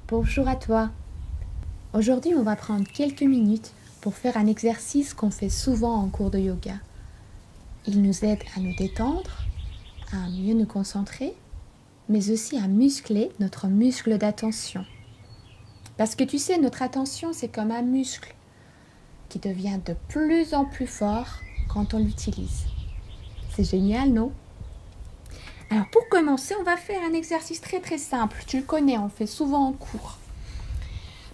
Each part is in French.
Bonjour à toi. Aujourd'hui, on va prendre quelques minutes pour faire un exercice qu'on fait souvent en cours de yoga. Il nous aide à nous détendre, à mieux nous concentrer, mais aussi à muscler notre muscle d'attention. Parce que tu sais, notre attention, c'est comme un muscle qui devient de plus en plus fort quand on l'utilise. C'est génial, non? Alors pour commencer, on va faire un exercice très simple. Tu le connais, on le fait souvent en cours.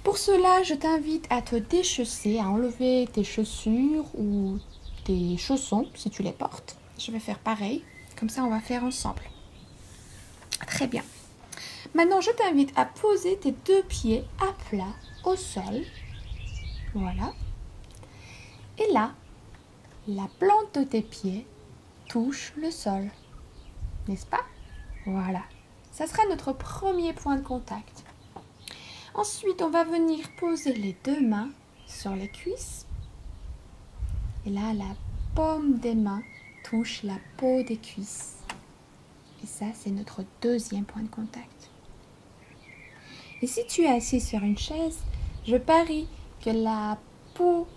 Pour cela, je t'invite à te déchausser, à enlever tes chaussures ou tes chaussons si tu les portes. Je vais faire pareil, comme ça on va faire ensemble. Très bien. Maintenant, je t'invite à poser tes deux pieds à plat au sol. Voilà. Et là, la plante de tes pieds touche le sol. N'est-ce pas? Voilà. Ça sera notre premier point de contact. Ensuite, on va venir poser les deux mains sur les cuisses. Et là, la paume des mains touche la peau des cuisses. Et ça, c'est notre deuxième point de contact. Et si tu es assis sur une chaise, je parie que la peau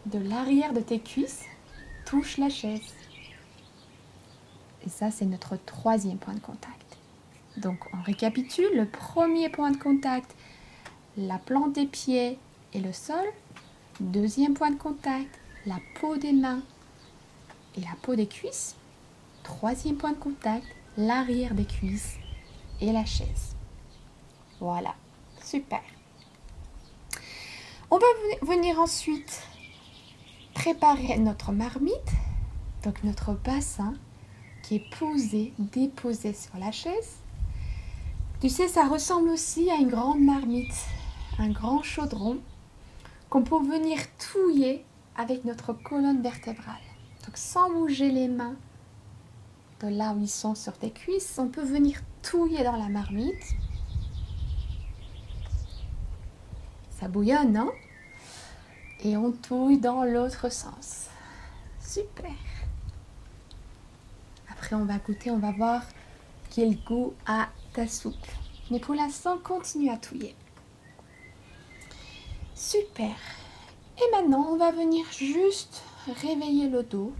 de l'arrière de tes cuisses touche la chaise. Et ça, c'est notre troisième point de contact. Donc, on récapitule. Le premier point de contact, la plante des pieds et le sol. Deuxième point de contact, la peau des mains et la peau des cuisses. Troisième point de contact, l'arrière des cuisses et la chaise. Voilà, super. On va venir ensuite préparer notre marmite, donc notre bassin qui est déposé sur la chaise. Tu sais, ça ressemble aussi à une grande marmite, un grand chaudron qu'on peut venir touiller avec notre colonne vertébrale. Donc sans bouger les mains de là où ils sont sur tes cuisses, on peut venir touiller dans la marmite. Ça bouillonne, non? Et on touille dans l'autre sens. Super. Après, on va goûter, on va voir quel goût a ta soupe. Mais pour l'instant, continue à touiller. Super. Et maintenant, on va venir juste réveiller le dos.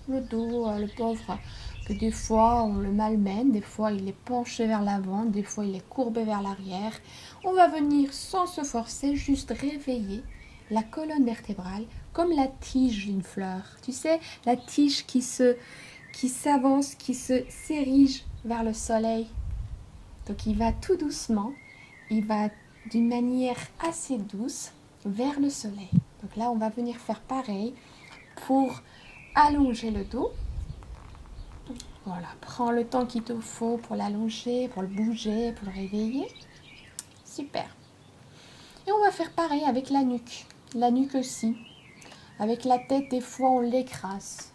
Le dos, le pauvre, que des fois on le malmène, des fois il est penché vers l'avant, des fois il est courbé vers l'arrière. On va venir sans se forcer, juste réveiller la colonne vertébrale comme la tige d'une fleur. Tu sais, la tige qui s'avance, qui se s'érige vers le soleil. Donc il va tout doucement, il va d'une manière assez douce vers le soleil. Donc là, on va venir faire pareil pour allonger le dos. Voilà, prends le temps qu'il te faut pour l'allonger, pour le bouger, pour le réveiller. Super. Et on va faire pareil avec la nuque. La nuque aussi. Avec la tête, des fois, on l'écrase.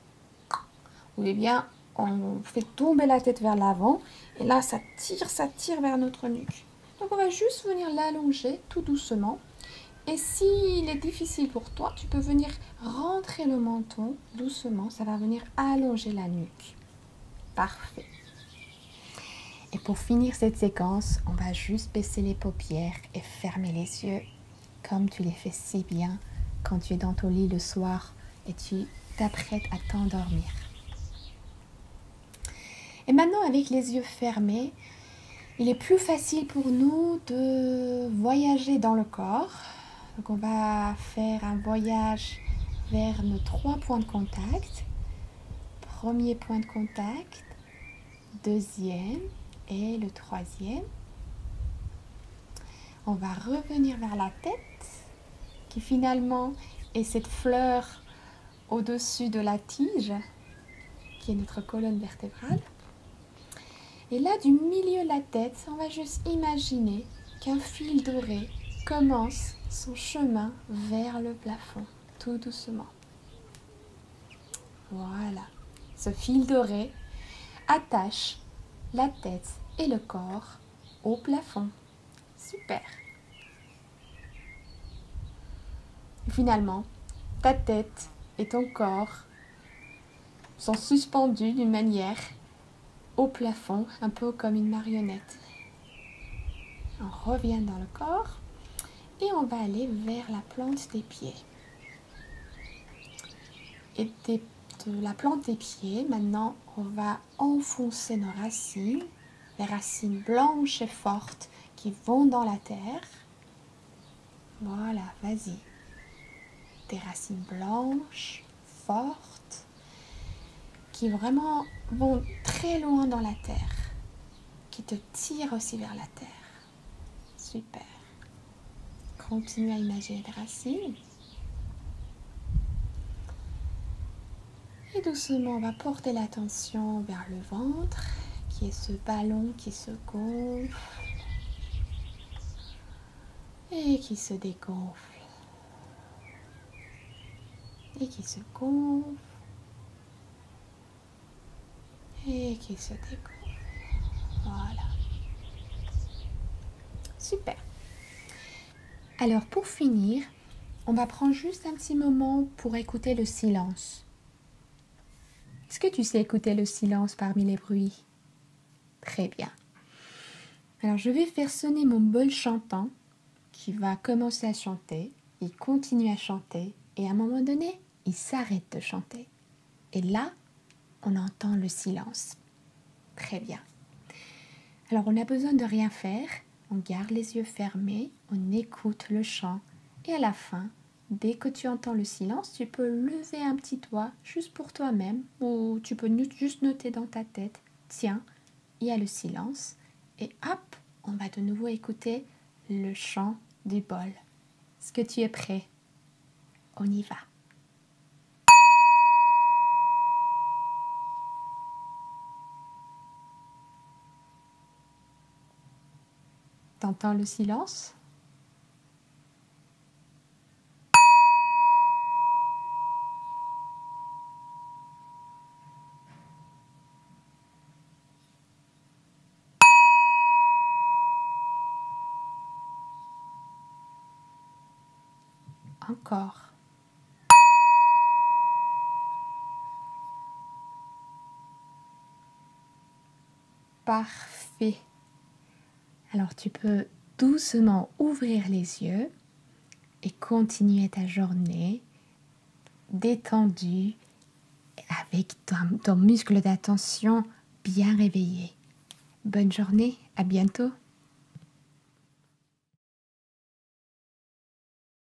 Ou bien, on fait tomber la tête vers l'avant. Et là, ça tire vers notre nuque. Donc, on va juste venir l'allonger tout doucement. Et s'il est difficile pour toi, tu peux venir rentrer le menton doucement. Ça va venir allonger la nuque. Parfait. Et pour finir cette séquence, on va juste baisser les paupières et fermer les yeux comme tu les fais si bien quand tu es dans ton lit le soir et tu t'apprêtes à t'endormir. Et maintenant, avec les yeux fermés, il est plus facile pour nous de voyager dans le corps. Donc, on va faire un voyage vers nos 3 points de contact. Premier point de contact, deuxième et le troisième. On va revenir vers la tête qui finalement est cette fleur au-dessus de la tige qui est notre colonne vertébrale. Et là, du milieu de la tête, on va juste imaginer qu'un fil doré commence son chemin vers le plafond, tout doucement. Voilà. Ce fil doré attache la tête et le corps au plafond. Super. Finalement, ta tête et ton corps sont suspendus d'une manière au plafond, un peu comme une marionnette. On revient dans le corps et on va aller vers la plante des pieds. Et de la plante des pieds, maintenant, on va enfoncer nos racines, les racines blanches et fortes qui vont dans la terre. Voilà, vas-y. Des racines blanches, fortes, qui vraiment vont très loin dans la terre, qui te tirent aussi vers la terre. Super. Continue à imaginer des racines. Et doucement, on va porter l'attention vers le ventre, qui est ce ballon qui se gonfle et qui se dégonfle. Et qui se gonfle et qui se dégonfle. Voilà. Super. Alors pour finir, on va prendre juste un petit moment pour écouter le silence. Est-ce que tu sais écouter le silence parmi les bruits? Très bien. Alors je vais faire sonner mon bol chantant qui va commencer à chanter. Il continue à chanter et à un moment donné, il s'arrête de chanter. Et là, on entend le silence. Très bien. Alors on n'a besoin de rien faire. On garde les yeux fermés, on écoute le chant et à la fin, dès que tu entends le silence, tu peux lever un petit doigt juste pour toi-même ou tu peux juste noter dans ta tête, tiens, il y a le silence et hop, on va de nouveau écouter le chant du bol. Est-ce que tu es prêt? On y va. T'entends le silence? Encore. Parfait. Alors tu peux doucement ouvrir les yeux et continuer ta journée détendue avec ton muscle d'attention bien réveillé. Bonne journée, à bientôt.